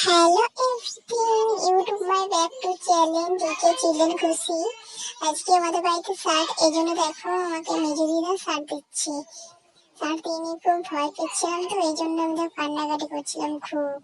Hello everything, YouTube my back to channel DK children খুশি। আজকে আমাদের বাড়িতে শার্ট, এই জন্য দেখো আমাকে মেজদিদা শার্ট দিচ্ছে। শার্ট দিয়ে নিয়ে খুব ভয় পেয়েছিলাম, তো এই জন্য আমি কান্নাকাটি করছিলাম খুব।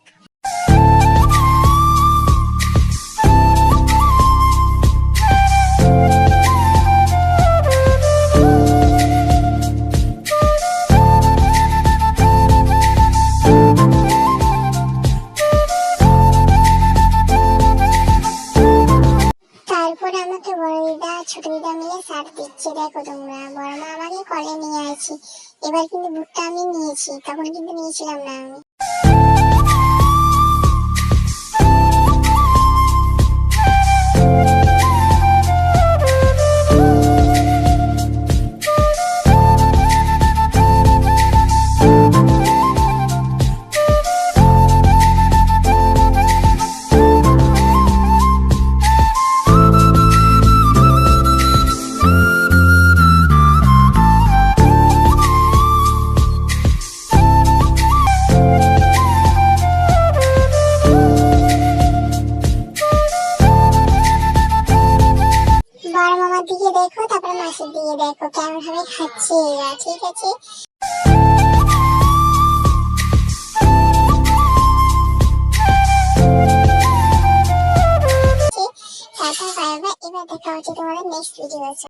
তারপরে আমাকে বড় দিদা ছোট দিদা মিলে শার্ট দিচ্ছে। দেখো তোমরা, বড় মা আমাকে কলে নিয়ে আছে। এবার কিন্তু বুকটা আমি নিয়েছি, তখন কিন্তু নিয়েছিলাম না আমি। বড় মামার দিকে দেখো, তারপর মাসির দিকে দেখো কেমন ভাবে খাচ্ছে এরা। ঠিক আছে, টাটা বাই বাই। এবার দেখা হচ্ছে তোমাদের নেক্সট ভিডিও।